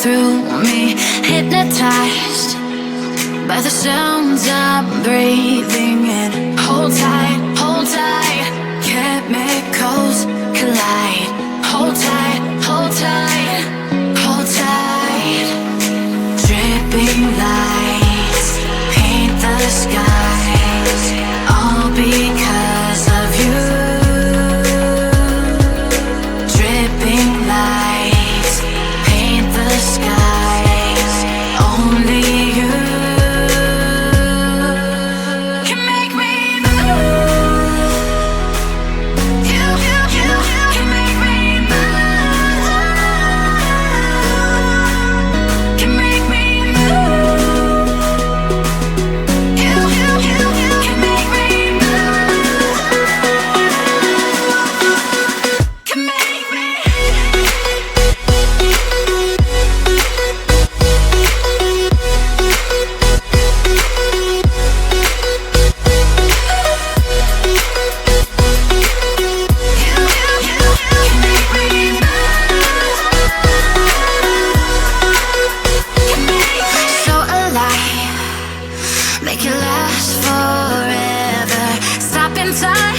through me, hypnotized by the sounds I'm breathing in. Hold tight, chemicals collide. Hold tight, hold tight, hold tight. Dripping lights paint the skies, all because of you. Dripping lights paint the skies, only you can make me move. You can make me move. Can make me move. You can make me move. Can make me. So alive, make it last forever. Stop in time.